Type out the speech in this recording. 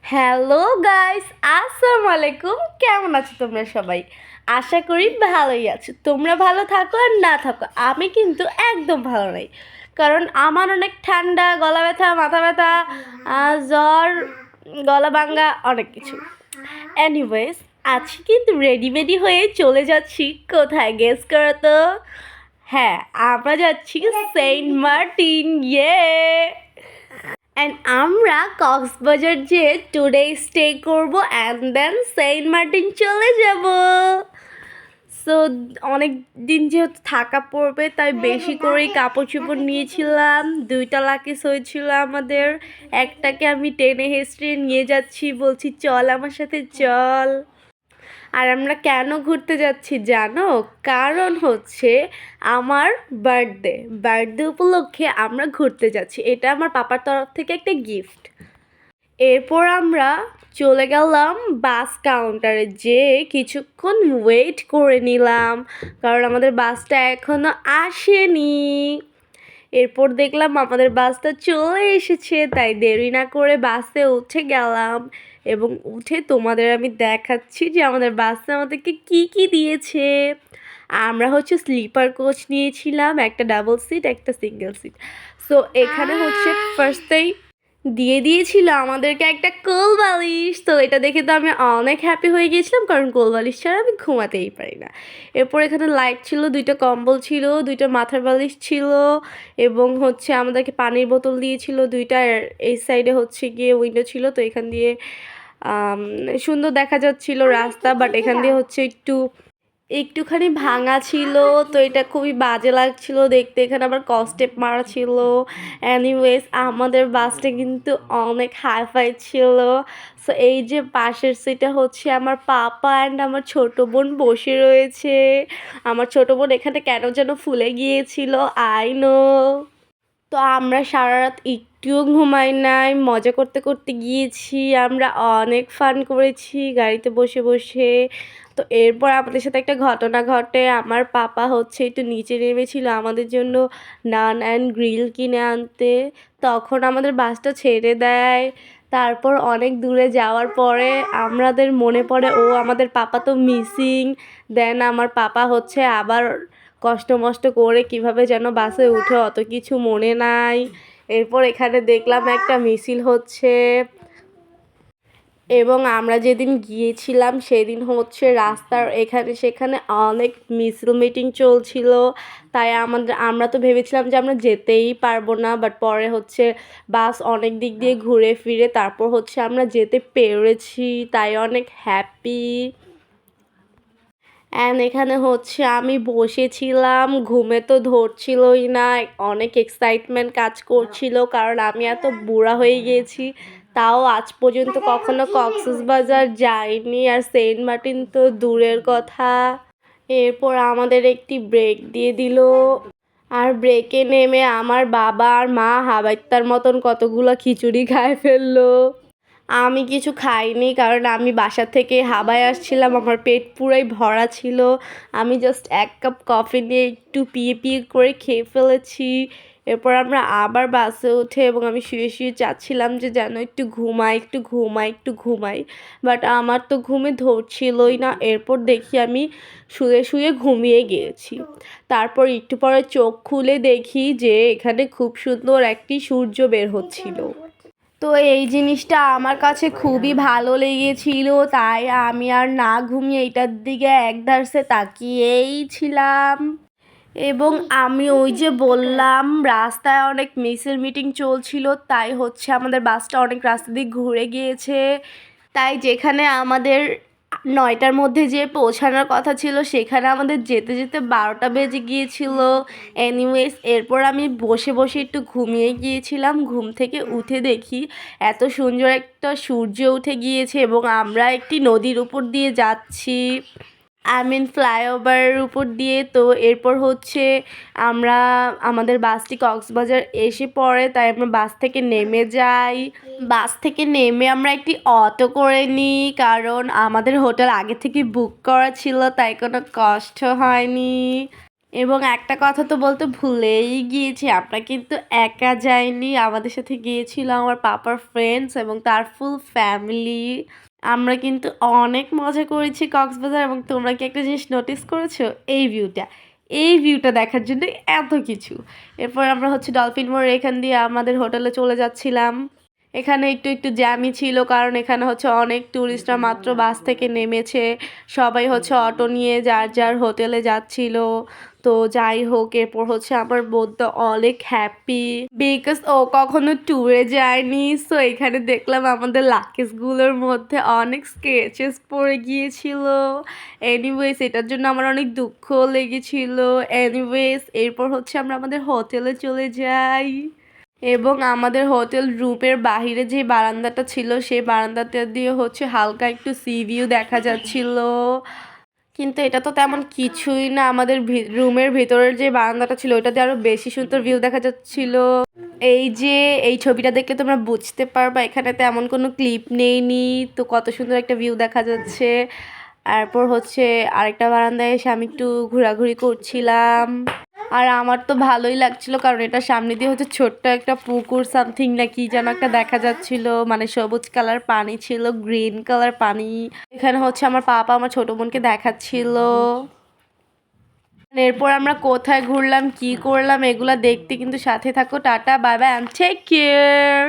Hello guys, আসসালামু আলাইকুম। কেমন আছো তোমরা সবাই? আশা করি ভালোই আছো। তোমরা ভালো থাকো আর না থাকো, আমি কিন্তু একদম ভালো নাই। কারণ আমার অনেক ঠান্ডা, গলা ব্যথা, মাথা ব্যথা, জ্বর, গলা ভাঙ্গা, অনেক কিছু। এনিওয়েজ, আজকে কিন্তু রেডি হয়ে চলে যাচ্ছি কোথায়, গেস করো তো? হ্যাঁ, আমরা যাচ্ছি সেন্ট মার্টিন। অ্যান্ড আমরা কক্সবাজার যেয়ে টুডে স্টে করবো অ্যান্ড দেন সেন্ট মার্টিন চলে যাব। সো অনেক দিন যেহেতু থাকা পড়বে, তাই বেশি করেই কাপড় চোপড় নিয়েছিলাম। 2টা লাকিস হয়েছিল আমাদের, একটাকে আমি টেনে হেসড়ে নিয়ে যাচ্ছি, বলছি চল আমার সাথে চল। আর আমরা কেন ঘুরতে যাচ্ছি জানো? কারণ হচ্ছে আমার বার্থডে উপলক্ষে আমরা ঘুরতে যাচ্ছি। এটা আমার পাপার তরফ থেকে একটা গিফট। এরপর আমরা চলে গেলাম বাস কাউন্টারে, যে কিছুক্ষণ ওয়েট করে নিলাম, কারণ আমাদের বাসটা এখনো আসেনি। এরপর দেখলাম আমাদের বাসটা চলে এসেছে, তাই দেরি না করে বাসে উঠে গেলাম এবং উঠে তোমাদের আমি দেখাচ্ছি যে আমাদের বাসে আমাদেরকে কি কি দিয়েছে। আমরা হচ্ছে স্লিপার কোচ নিয়েছিলাম, একটা ডাবল সিট, একটা সিঙ্গেল সিট। সো এখানে হচ্ছে ফার্স্টেই দিয়ে দিয়েছিল আমাদেরকে একটা কোল বালিশ। তো এটা দেখে তো আমি অনেক হ্যাপি হয়ে গিয়েছিলাম, কারণ কোল বালিশ ছাড়া আমি ঘুমাতেই পারি না। এরপর এখানে লাইট ছিল, 2টা কম্বল ছিল, 2টা মাথার বালিশ ছিল, এবং হচ্ছে আমাদেরকে পানির বোতল দিয়েছিল 2টা। এই সাইডে হচ্ছে গিয়ে উইন্ডো ছিল, তো এখান দিয়ে সুন্দর দেখা যাচ্ছিল রাস্তা, বাট এখান দিয়ে হচ্ছে একটুখানি ভাঙা ছিল, তো এটা খুবই বাজে লাগছিল দেখতে। এখানে আবার কস্টেপ মারা ছিল। এনিওয়েজ, আমাদের বাসটা কিন্তু অনেক হাইফাই ছিল। সো এই যে পাশের সিটে হচ্ছে আমার পাপা অ্যান্ড আমার ছোটো বোন বসে রয়েছে। আমার ছোটো বোন এখানে কেন যেন ফুলে গিয়েছিল, আই নো। তো আমরা সারা রাত একটুও ঘুমাই নাই, মজা করতে করতে গিয়েছি। আমরা অনেক ফান করেছি গাড়িতে বসে বসে। তো এরপর আমাদের সাথে একটা ঘটনা ঘটে। আমার পাপা হচ্ছে একটু নিচে নেমেছিল আমাদের জন্য নান অ্যান্ড গ্রিল কিনে আনতে। তখন আমাদের বাসটা ছেড়ে দেয়। তারপর অনেক দূরে যাওয়ার পরে আমাদের মনে পড়ে ও আমাদের পাপা তো মিসিং। দেন আমার পাপা হচ্ছে আবার কষ্ট মষ্ট করে কিভাবে যেন বাসে উঠে, অত কিছু মনে নাই। এরপর এখানে দেখলাম একটা মিছিল হচ্ছে, এবং আমরা যেদিন গিয়েছিলাম সেদিন হচ্ছে রাস্তার এখানে সেখানে অনেক মিছিল মিটিং চলছিল। তাই আমরা তো ভেবেছিলাম যে আমরা যেতেই পারবো না, বাট পরে হচ্ছে বাস অনেক দিক দিয়ে ঘুরে ফিরে তারপর হচ্ছে আমরা যেতে পেরেছি, তাই অনেক হ্যাপি। অ্যান্ড এখানে হচ্ছে আমি বসেছিলাম, ঘুমে তো ধরছিলই না, অনেক এক্সাইটমেন্ট কাজ করছিল, কারণ আমি এত বুড়া হয়ে গিয়েছি, তাও আজ পর্যন্ত কখনো কক্সবাজার যাইনি, আর সেন্ট মার্টিন তো দূরের কথা। এরপর আমাদের একটি ব্রেক দিয়ে দিল, আর ব্রেকে নেমে আমার বাবা আর মা হাবাইত্তার মতন কতগুলো খিচুড়ি খায় ফেললো। আমি কিছু খাইনি, কারণ আমি বাসা থেকে হাবায় আসছিলাম, আমার পেট পুরাই ভরা ছিল। আমি জাস্ট 1 কাপ কফি নিয়ে একটু পিয়ে করে খেয়ে ফেলেছি। এরপর আমরা আবার বাসে উঠে এবং আমি শুয়ে শুয়ে চাচ্ছিলাম যে যেন একটু ঘুমাই, বাট আমার তো ঘুমে ধরছিলই না। এরপর দেখি আমি শুয়ে শুয়ে ঘুমিয়ে গিয়েছি। তারপর একটু পরে চোখ খুলে দেখি যে এখানে খুব সুন্দর একটি সূর্য বের হচ্ছিল। তো এই জিনিসটা আমার কাছে খুবই ভালো লেগেছিল, তাই আমি আর না ঘুমিয়ে এটার দিকে একধারসে তাকিয়েই ছিলাম। এবং আমি ওই যে বললাম রাস্তায় অনেক মিছিল মিটিং চলছিল, তাই হচ্ছে আমাদের বাসটা অনেক রাস্তা দিয়ে ঘুরে গিয়েছে। তাই যেখানে আমাদের 9টার মধ্যে যে পৌঁছানোর কথা ছিল, সেখানে আমাদের যেতে যেতে 12টা বেজে গিয়েছিল। এনিওয়েজ, এরপর আমি বসে বসে একটু ঘুমিয়ে গিয়েছিলাম। ঘুম থেকে উঠে দেখি এত সুন্দর একটা সূর্য উঠে গিয়েছে এবং আমরা একটি নদীর উপর দিয়ে যাচ্ছি, ফ্লাইওভারের উপর দিয়ে। তো এরপর হচ্ছে আমরা আমাদের বাসটি কক্সবাজার এসে পড়ে, তাই আমরা বাস থেকে নেমে যাই। বাস থেকে নেমে আমরা একটি অটো করে নিই, কারণ আমাদের হোটেল আগে থেকে বুক করা ছিল, তাই কোনো কষ্ট হয়নি। এবং একটা কথা তো বলতে ভুলেই গিয়েছি, আমরা কিন্তু একা যাইনি, আমাদের সাথে গিয়েছিল আমার পাপার ফ্রেন্ডস এবং তার ফুল ফ্যামিলি। আমরা কিন্তু অনেক মজা করেছি কক্সবাজার। এবং তোমরা কি একটা জিনিস নোটিস করেছো? এই ভিউটা দেখার জন্য এত কিছু। এরপর আমরা হচ্ছে ডলফিন মোড় এখান দিয়ে আমাদের হোটেলে চলে যাচ্ছিলাম। এখানে একটু একটু জ্যামই ছিল, কারণ এখানে হচ্ছে অনেক ট্যুরিস্টরা মাত্র বাস থেকে নেমেছে, সবাই হচ্ছে অটো নিয়ে যার যার হোটেলে যাচ্ছিল। তো যাই হোক, এরপর হচ্ছে আমার বোনটা অনেক হ্যাপি বিকজ ও কখনো ট্যুরে যায়নি। সো এখানে দেখলাম আমাদের লাকেজগুলোর মধ্যে অনেক স্কেচেস পড়ে গিয়েছিল। এনিওয়েজ এটার জন্য আমার অনেক দুঃখ লেগেছিল। এনিওয়েজ এরপর হচ্ছে আমরা আমাদের হোটেলে চলে যাই এবং আমাদের হোটেল রুমের বাহিরে যে বারান্দাটা ছিল সেই বারান্দাটা দিয়ে হচ্ছে হালকা একটু সি ভিউ দেখা যাচ্ছিল। কিন্তু এটা তো তেমন কিছুই না, আমাদের রুমের ভেতরের যে বারান্দাটা ছিল ওইটাতে আরো বেশি সুন্দর ভিউ দেখা যাচ্ছিল। এই যে এই ছবিটা দেখলে তোমরা বুঝতে পারবা এখানে তেমন কোনো ক্লিপ নেইনি, তো কত সুন্দর একটা ভিউ দেখা যাচ্ছে। তারপর হচ্ছে আরেকটা বারান্দায় এসে আমি একটু ঘোরাঘুরি করছিলাম। আর আমার তো ভালোই লাগছিল, কারণ এটার সামনে দিয়ে হচ্ছে ছোট্ট একটা পুকুর সামথিং না কি যেন একটা দেখা যাচ্ছিল, মানে সবুজ কালার পানি ছিল, গ্রিন কালার পানি। এখানে হচ্ছে আমার পাপা আমার ছোট বোনকে দেখাচ্ছিল। এরপর আমরা কোথায় ঘুরলাম কি করলাম এগুলা দেখতে কিন্তু সাথে থাকো। Tata, bye bye, and take care.